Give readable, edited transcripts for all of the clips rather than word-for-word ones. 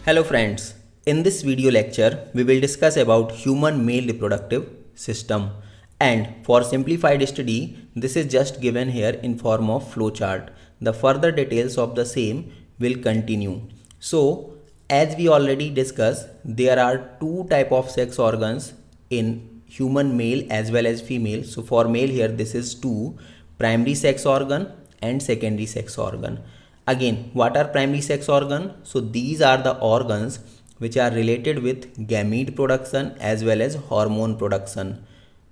Hello friends, in this video lecture we will discuss about human male reproductive system, and for simplified study this is just given here in form of flowchart. The further details of the same will continue. So as we already discussed, there are two type of sex organs in human male as well as female. So for male here this is two, primary sex organ and secondary sex organ. Again, what are primary sex organ? So these are the organs which are related with gamete production as well as hormone production,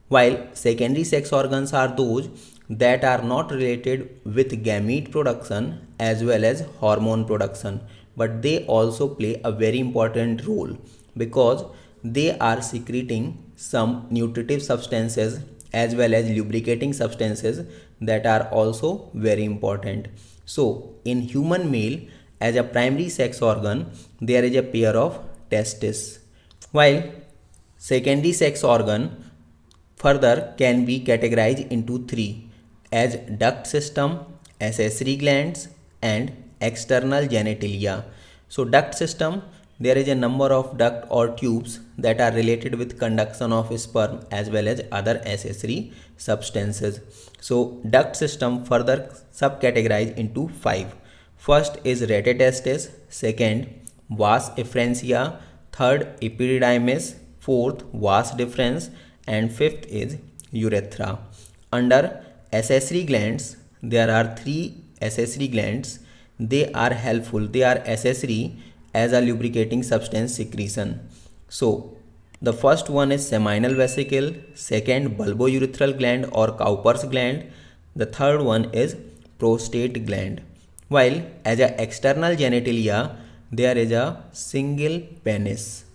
while secondary sex organs are those that are not related with gamete production as well as hormone production, but they also play a very important role because they are secreting some nutritive substances as well as lubricating substances that are also very important. So in human male, as a primary sex organ, there is a pair of testes, while secondary sex organ further can be categorized into three as duct system, accessory glands and external genitalia. So duct system, there is a number of duct or tubes that are related with conduction of sperm as well as other accessory substances. So duct system further subcategorized into five. First is rete-testis, second vas efferentia, third epididymis, fourth vas deferens and fifth is urethra. Under accessory glands, there are three accessory glands. They are helpful, they are accessory as a lubricating substance secretion. So the first one is seminal vesicle, second bulbourethral gland or Cowper's gland, the third one is prostate gland, while as a external genitalia there is a single penis.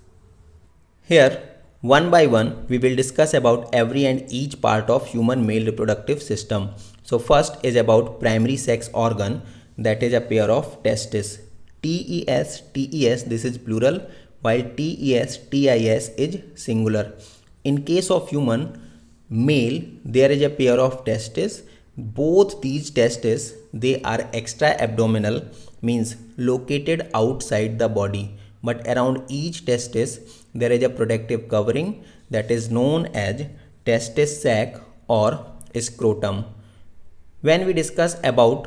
Here one by one we will discuss about every and each part of human male reproductive system. So first is about primary sex organ, that is a pair of testes. TES, this is plural, while TES is singular. In case of human male, there is a pair of testes. Both these testes, they are extra abdominal, means located outside the body, but around each testis there is a protective covering that is known as testis sac or scrotum. When we discuss about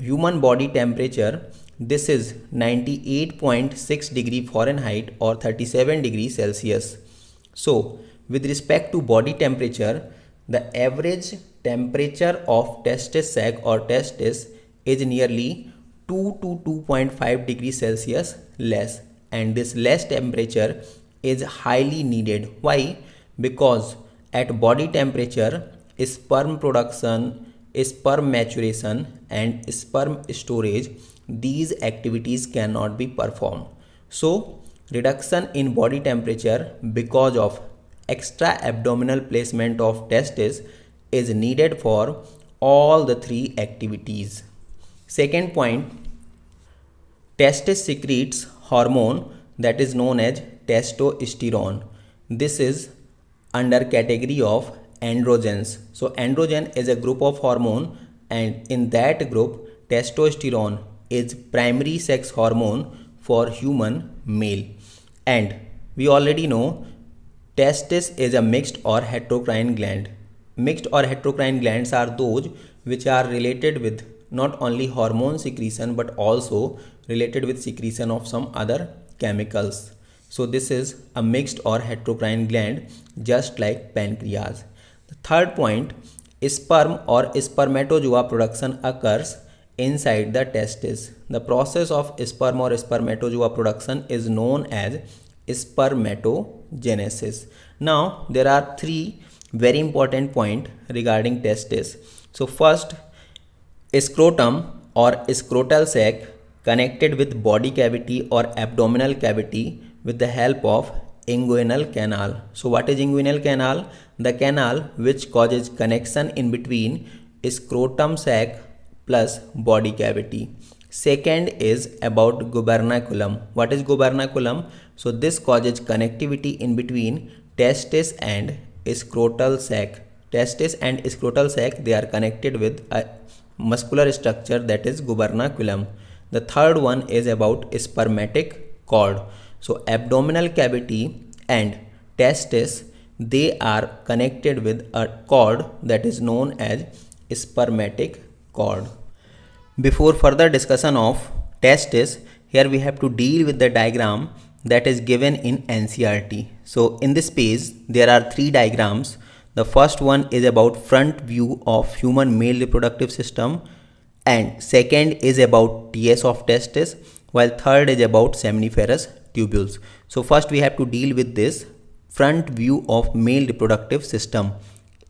human body temperature, this is 98.6 degree Fahrenheit or 37 degrees Celsius. So with respect to body temperature, the average temperature of testis sac or testis is nearly 2 to 2.5 degrees Celsius less, and this less temperature is highly needed. Why? Because at body temperature, sperm production, sperm maturation and sperm storage, these activities cannot be performed. So reduction in body temperature because of extra abdominal placement of testes is needed for all the three activities. Second point, testis secretes hormone that is known as testosterone. This is under category of androgens. So androgen is a group of hormone, and in that group testosterone is primary sex hormone for human male. And we already know testis is a mixed or heterocrine gland. Mixed or heterocrine glands are those which are related with not only hormone secretion but also related with secretion of some other chemicals. So this is a mixed or heterocrine gland, just like pancreas. The third point, sperm or spermatozoa production occurs inside the testis. The process of sperm or spermatozoa production is known as spermatogenesis. Now there are three very important points regarding testis. So first, scrotum or scrotal sac connected with body cavity or abdominal cavity with the help of inguinal canal. So what is inguinal canal? The canal which causes connection in between scrotum sac plus body cavity. Second is about gubernaculum. What is gubernaculum? So this causes connectivity in between testis and scrotal sac. Testis and scrotal sac, they are connected with a muscular structure, that is gubernaculum. The third one is about spermatic cord. So abdominal cavity and testis, they are connected with a cord that is known as spermatic cord. Before further discussion of testis, here we have to deal with the diagram that is given in NCERT. So in this page, there are three diagrams. The first one is about front view of human male reproductive system, and second is about TS of testis, while third is about seminiferous tubules. So first we have to deal with this front view of male reproductive system.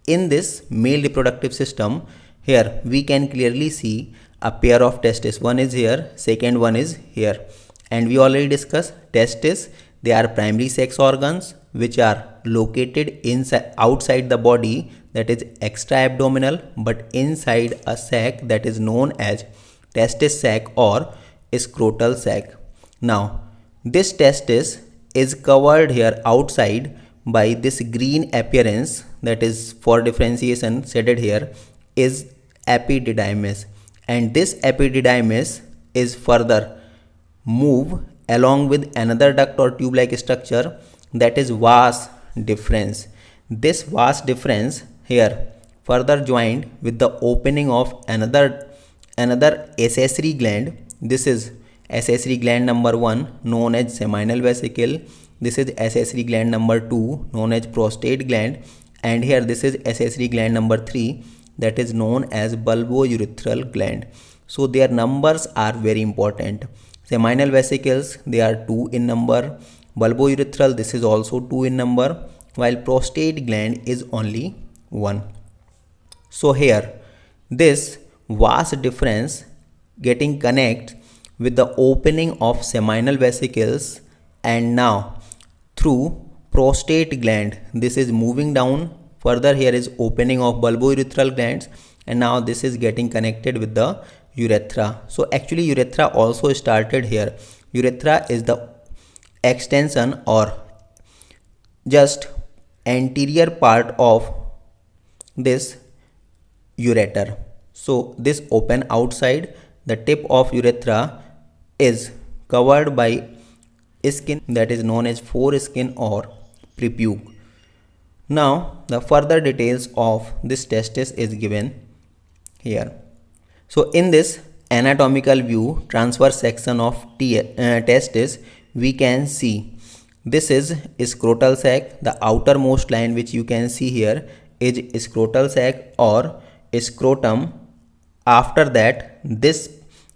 In this male reproductive system, here we can clearly see a pair of testes. One is here, second one is here. And we already discussed testes. They are primary sex organs which are located inside, outside the body, that is extra abdominal, but inside a sac that is known as testis sac or scrotal sac. Now this testis is covered here outside by this green appearance, that is for differentiation shaded here, is epididymis, and this epididymis is further move along with another duct or tube like structure, that is vas deferens. This vas deferens here further joined with the opening of another accessory gland. This is accessory gland number 1 known as seminal vesicle. This is accessory gland number 2 known as prostate gland, and here this is accessory gland number 3 that is known as bulbourethral gland. So their numbers are very important. Seminal vesicles, they are 2 in number. Bulbourethral, this is also 2 in number, while prostate gland is only 1. So here this vas deferens getting connect with the opening of seminal vesicles, and now through prostate gland this is moving down. Further here is opening of bulbourethral glands, and now this is getting connected with the urethra. So actually urethra also started here. Urethra is the extension or just anterior part of this ureter. So this open outside, the tip of urethra is covered by skin that is known as foreskin or prepuce. Now the further details of this testis is given here. So in this anatomical view transverse section of testis, we can see this is scrotal sac. The outermost line which you can see here is scrotal sac or scrotum. After that this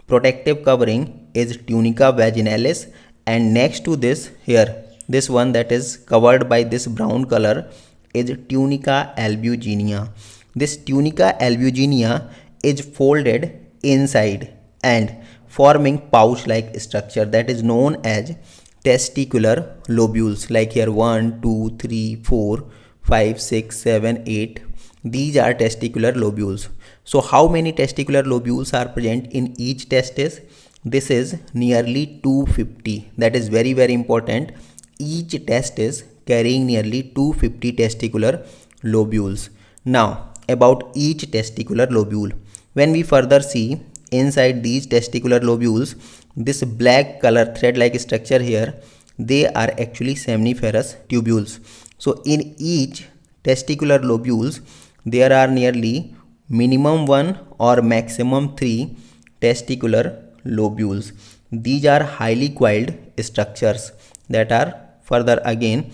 protective covering is tunica vaginalis, and next to this here, this one that is covered by this brown color is tunica albuginea. This tunica albuginea is folded inside and forming pouch like structure that is known as testicular lobules, like here 1 2 3 4 5 6 7 8. These are testicular lobules. So how many testicular lobules are present in each testis? This is nearly 250. That is very important. Each testis carrying nearly 250 testicular lobules. Now about each testicular lobule, when we further see inside these testicular lobules, this black color thread like structure here, they are actually seminiferous tubules. So in each testicular lobules there are nearly minimum 1 or maximum 3 testicular lobules. These are highly coiled structures that are further again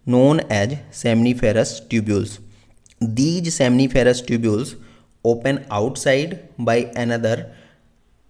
known as seminiferous tubules. These seminiferous tubules open outside by another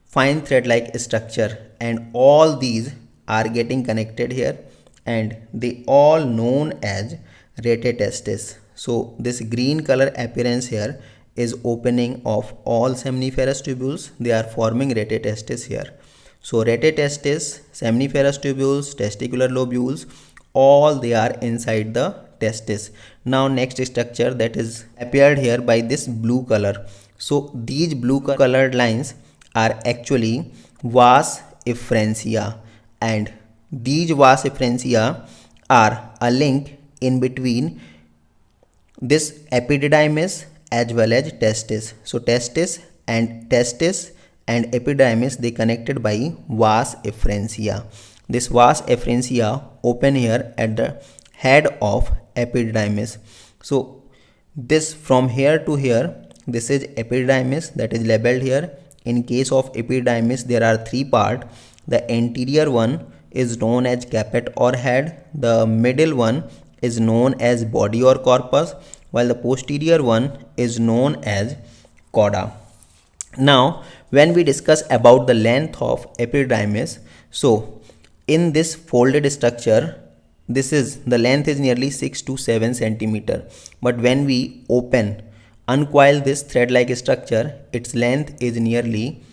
fine thread like structure, and all these are getting connected here, and they all known as rete testis. So this green color appearance here is opening of all seminiferous tubules. They are forming rete testis here. So rete testis, seminiferous tubules, testicular lobules, all they are inside the testis. Now next structure that is appeared here by this blue color. So these blue colored lines are actually vas efferentia, and these vas efferentia are a link in between this epididymis as well as testis. So testis and epididymis, they connected by vas efferentia. This vas efferentia open here at the head of epididymis. So this from here to here, this is epididymis that is labeled here. In case of epididymis, there are three parts. The anterior one is known as caput or head. The middle one is known as body or corpus, while the posterior one is known as cauda. Now, when we discuss about the length of epididymis, so in this folded structure, this is the length is nearly 6 to 7 centimeter. But when we uncoil this thread-like structure, its length is nearly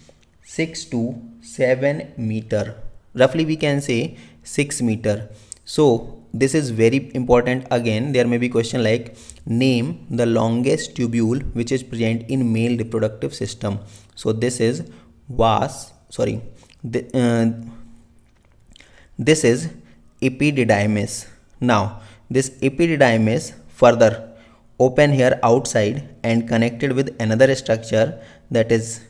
6 to 7 meter. Roughly we can say 6 meter. So this is very important. Again, there may be question like name the longest tubule which is present in male reproductive system. So this is this is epididymis. Now this epididymis further open here outside and connected with another structure that is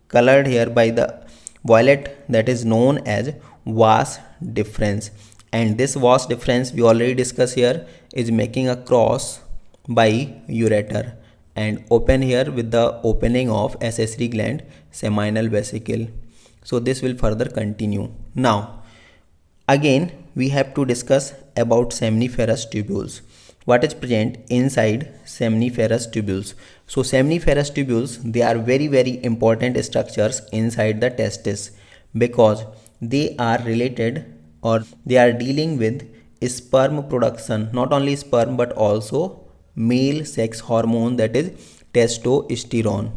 colored here by the violet, that is known as vas deferens. And this vas deferens we already discussed here is making a cross by ureter and open here with the opening of accessory gland seminal vesicle. So this will further continue. Now again we have to discuss about seminiferous tubules. What is present inside seminiferous tubules? So seminiferous tubules, they are very important structures inside the testis because they are related or they are dealing with sperm production. Not only sperm but also male sex hormone, that is testosterone.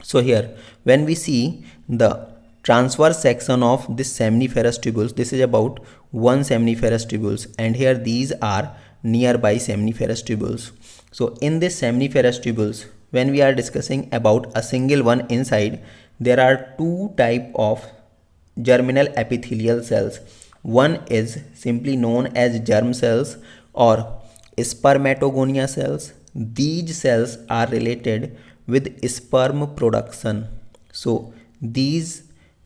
So here when we see the transverse section of this seminiferous tubules, this is about one seminiferous tubules, and here these are nearby seminiferous tubules. So in this seminiferous tubules, when we are discussing about a single one inside, there are two type of germinal epithelial cells. One is simply known as germ cells or spermatogonia cells. These cells are related with sperm production. So these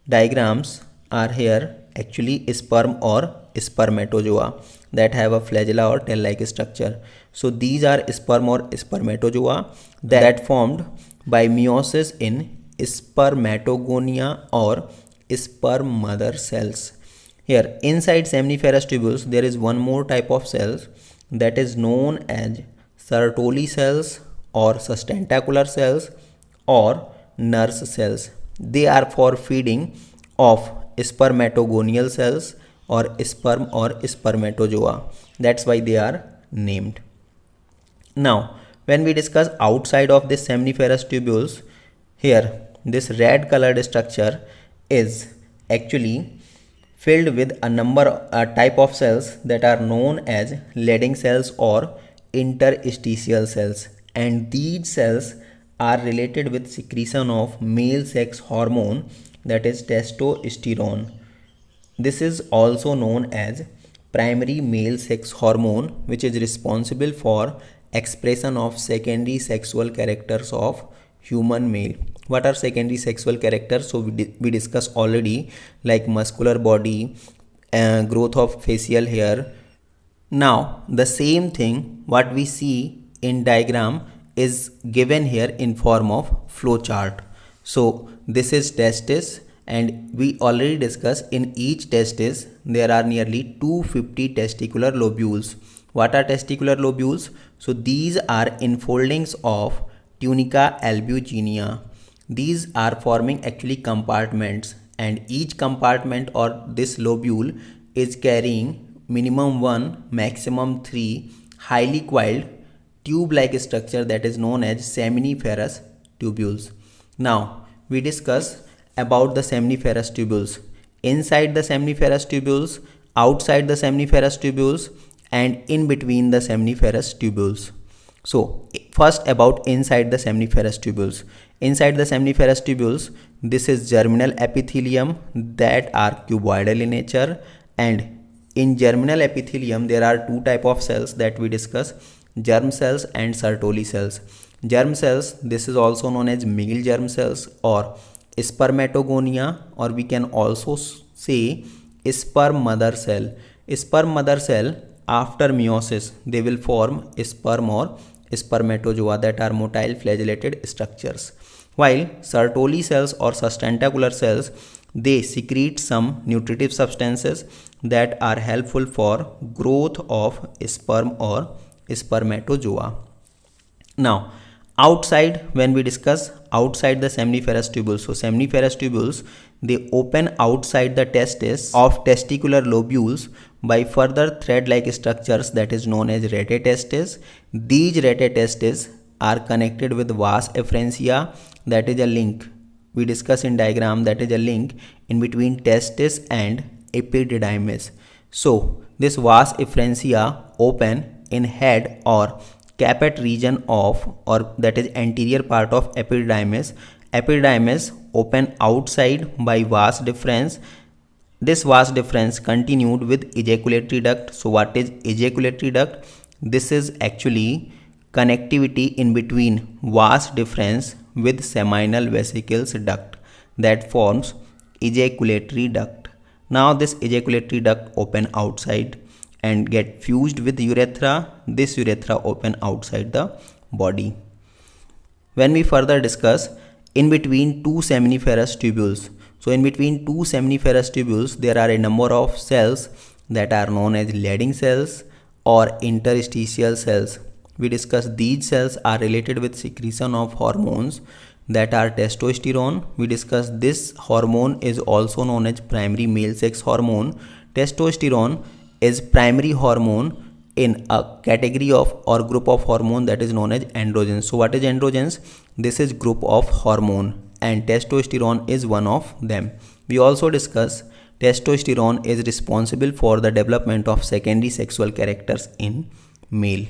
diagrams are here actually sperm or spermatozoa that have a flagella or tail-like structure. So these are sperm or spermatozoa that formed by meiosis in spermatogonia or sperm mother cells. Here inside seminiferous tubules there is one more type of cells that is known as Sertoli cells or sustentacular cells or nurse cells. They are for feeding of spermatogonial cells or sperm or spermatozoa. That's why they are named. Now when we discuss outside of this seminiferous tubules, here this red colored structure is actually filled with a type of cells that are known as Leydig cells or interstitial cells, and these cells are related with secretion of male sex hormone, that is testosterone. This is also known as primary male sex hormone, which is responsible for expression of secondary sexual characters of human male. What are secondary sexual characters? So we discussed already, like muscular body, growth of facial hair. Now the same thing what we see in diagram is given here in form of flow chart. So this is testis, and we already discussed in each testis there are nearly 250 testicular lobules. What are testicular lobules? So these are enfoldings of tunica albuginea. These are forming actually compartments, and each compartment or this lobule is carrying minimum 1, maximum 3 highly coiled tube-like structure that is known as seminiferous tubules. Now we discuss about the seminiferous tubules. Inside the seminiferous tubules, outside the seminiferous tubules, and in between the seminiferous tubules. So first about inside the seminiferous tubules. Inside the seminiferous tubules, this is germinal epithelium that are cuboidal in nature, and in germinal epithelium there are two type of cells that we discuss, germ cells and Sertoli cells. Germ cells, this is also known as male germ cells or spermatogonia, or we can also say sperm mother cell. Sperm mother cell, after meiosis, they will form sperm or spermatozoa that are motile flagellated structures. While Sertoli cells or sustentacular cells, they secrete some nutritive substances that are helpful for growth of sperm or spermatozoa. Now, outside, when we discuss outside the seminiferous tubules, so seminiferous tubules, they open outside the testis of testicular lobules by further thread-like structures that is known as rete testes. These rete testes are connected with vas efferentia, that is a link we discuss in diagram, that is a link in between testis and epididymis. So this vas efferentia open in head or caput region of, or that is anterior part of epididymis. Epididymis open outside by vas deferens. This vas deferens continued with ejaculatory duct. So what is ejaculatory duct? This is actually connectivity in between vas deferens with seminal vesicles duct that forms ejaculatory duct. Now this ejaculatory duct open outside and get fused with urethra. This urethra open outside the body. When we further discuss in between two seminiferous tubules, so in between two seminiferous tubules there are a number of cells that are known as Leydig cells or interstitial cells. We discuss these cells are related with secretion of hormones that are testosterone. We discuss this hormone is also known as primary male sex hormone. Testosterone is primary hormone in a category of or group of hormone that is known as androgens. So what is androgens? This is group of hormone and testosterone is one of them. We also discuss testosterone is responsible for the development of secondary sexual characters in male.